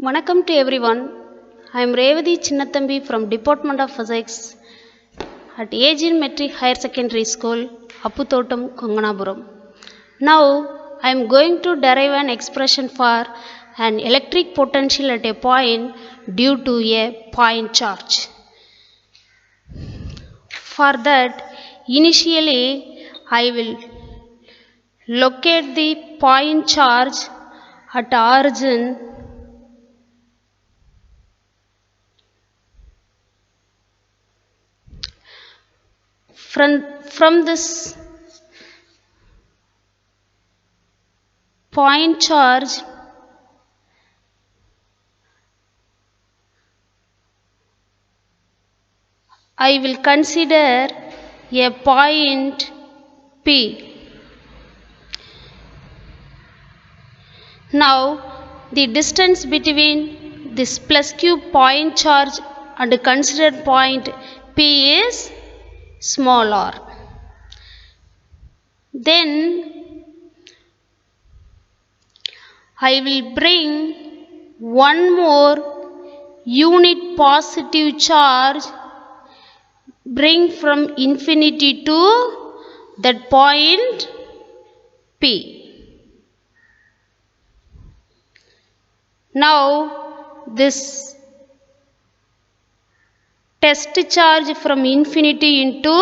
Vanakkam to everyone. I am Revati Chinnathambi from Department of Physics at Agin Metric Higher Secondary School, Apputhotam, Konganapuram. Now I am going to derive an expression for an electric potential at a point due to a point charge. For that, initially I will locate the point charge at origin from this point charge I will consider a point P. Now the distance between this plus q point charge and considered point P is small r. Then I will bring one more unit positive charge, bring from infinity to that point P. Now this test charge from infinity into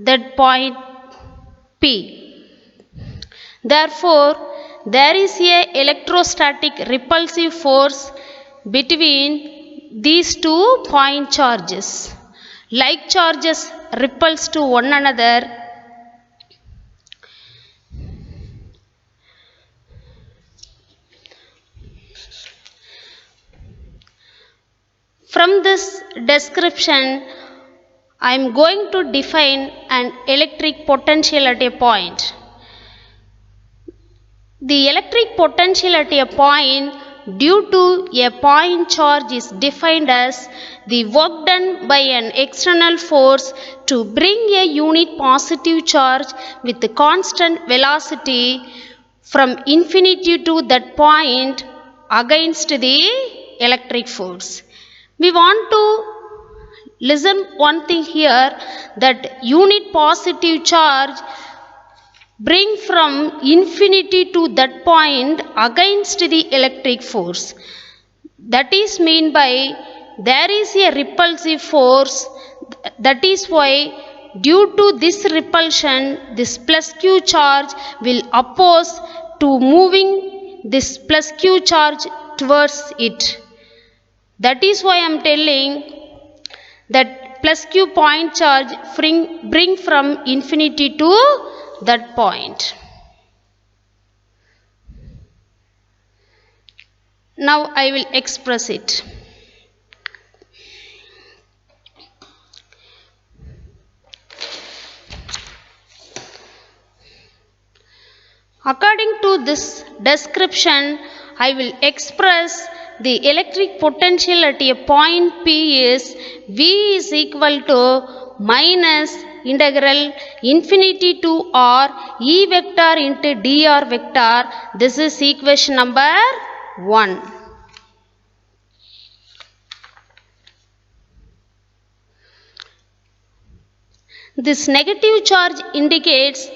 that point P. Therefore, there is a electrostatic repulsive force between these two point charges. Like charges repulse to one another. From this description, I am going to define an electric potential at a point. The electric potential at a point due to a point charge is defined as the work done by an external force to bring a unit positive charge with a constant velocity from infinity to that point against the electric force. We want to listen one thing here, that unit positive charge bring from infinity to that point against the electric force. That is mean by there is a repulsive force. That is why due to this repulsion, this plus q charge will oppose to moving this plus q charge towards it. That is why I am telling that plus q point charge bring from infinity to that point. Now I will express it. According to this description, I will express the electric potential at a point P is V is equal to minus integral infinity to r E vector into dr vector. This is equation number 1. This negative charge indicates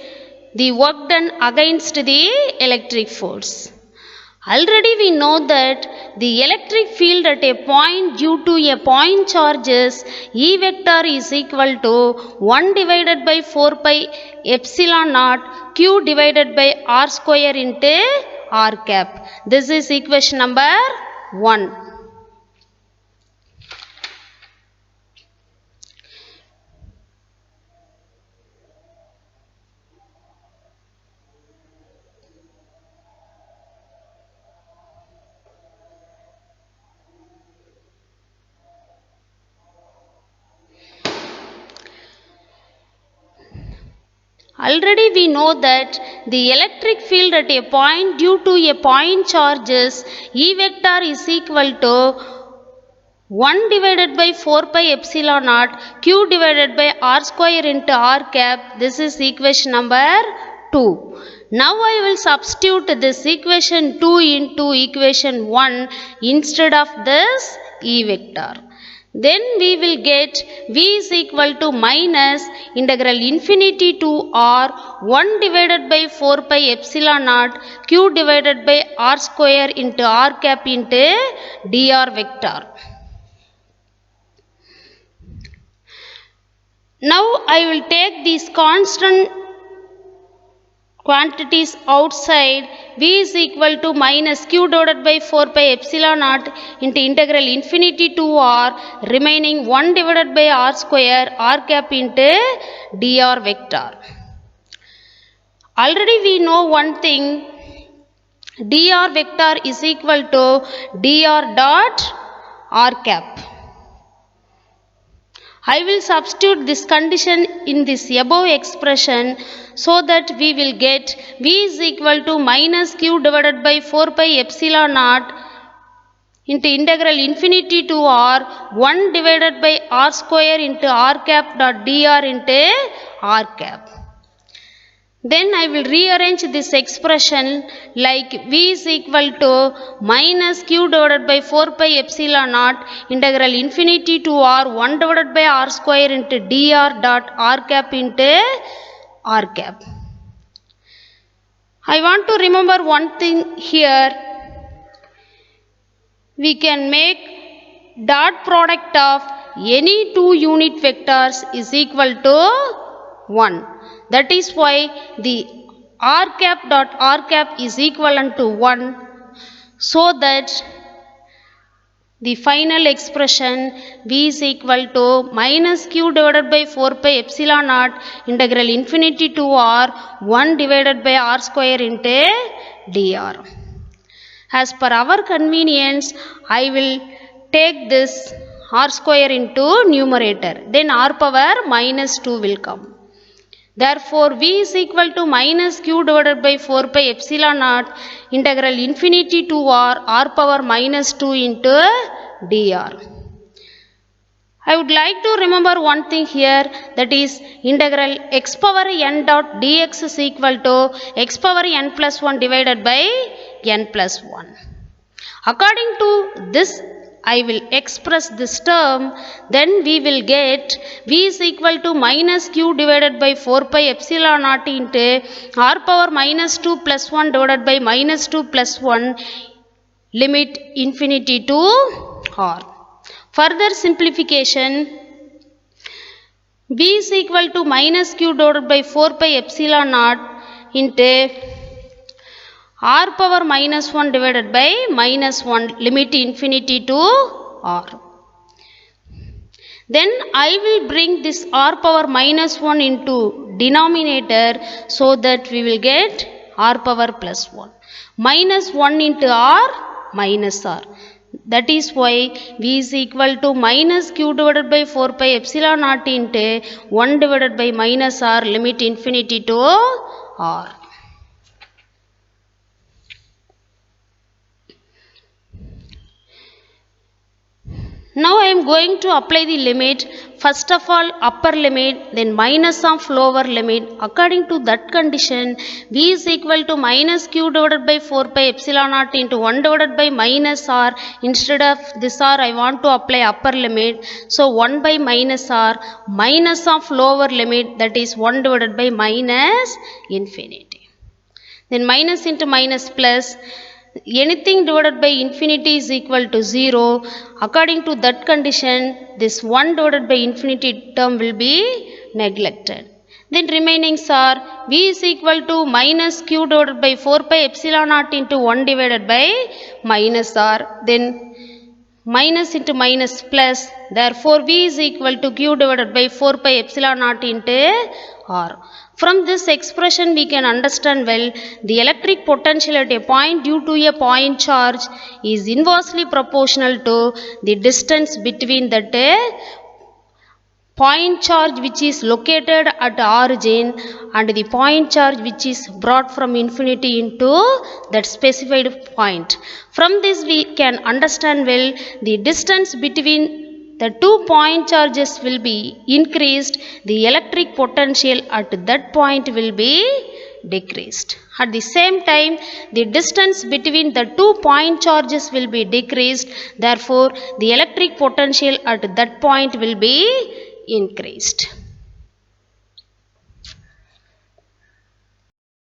the work done against the electric force. Already we know that the electric field at a point due to a point charge is E vector is equal to 1 divided by 4 pi epsilon naught q divided by r square into r cap. This is equation number 1. Already we know that the electric field at a point due to a point charge is E vector is equal to 1 divided by 4 pi epsilon naught q divided by r square into r cap. This is equation number 2. Now I will substitute this equation 2 into equation 1 instead of this E vector. Then we will get V is equal to minus integral infinity to R 1 divided by 4 pi epsilon naught Q divided by R square into R cap into dr vector. Now I will take these constant quantities outside. V is equal to minus Q divided by 4 pi epsilon naught into integral infinity to R remaining 1 divided by R square R cap into dr vector. Already we know one thing, dr vector is equal to dr dot R cap. I will substitute this condition in this above expression so that we will get V is equal to minus Q divided by 4 pi epsilon naught into integral infinity to R 1 divided by R square into R cap dot dr into R cap. Then I will rearrange this expression like V is equal to minus Q divided by 4 pi epsilon naught integral infinity to R 1 divided by R square into dr dot R cap into R cap. I want to remember one thing here. We can make dot product of any two unit vectors is equal to 1. That is why the R cap dot R cap is equivalent to 1, so that the final expression V is equal to minus Q divided by 4 pi epsilon naught integral infinity to R 1 divided by R square into dr. As per our convenience, I will take this R square into numerator, then R power minus 2 will come. Therefore, V is equal to minus Q divided by 4 pi epsilon naught integral infinity to R power minus 2 into dr. I would like to remember one thing here, that is integral x power n dot dx is equal to x power n plus 1 divided by n plus 1. According to this, I will express this term, then we will get V is equal to minus Q divided by 4 pi epsilon naught into R power minus 2 plus 1 divided by minus 2 plus 1 limit infinity to R. Further simplification, V is equal to minus Q divided by 4 pi epsilon naught into R power minus 1 divided by minus 1 limit infinity to R. Then I will bring this R power minus 1 into denominator so that we will get R power plus 1. Minus 1 into R minus R. That is why V is equal to minus Q divided by 4 pi epsilon naught into 1 divided by minus R limit infinity to R. Now I am going to apply the limit. First of all upper limit, then minus of lower limit. According to that condition, V is equal to minus Q divided by 4 pi epsilon naught into 1 divided by minus R. Instead of this R, I want to apply upper limit. So 1 by minus R minus of lower limit, that is 1 divided by minus infinity. Then minus into minus plus. Anything divided by infinity is equal to 0. According to that condition, this 1 divided by infinity term will be neglected. Then remainings are V is equal to minus Q divided by 4 pi epsilon naught into 1 divided by minus R. Then minus into minus plus. Therefore, V is equal to Q divided by 4 pi epsilon naught into R. From this expression we can understand well, the electric potential at a point due to a point charge is inversely proportional to the distance between that point charge which is located at origin and the point charge which is brought from infinity into that specified point. From this we can understand well, the distance between the 2 point charges will be increased, the electric potential at that point will be decreased. At the same time, the distance between the two point charges will be decreased. Therefore, the electric potential at that point will be increased.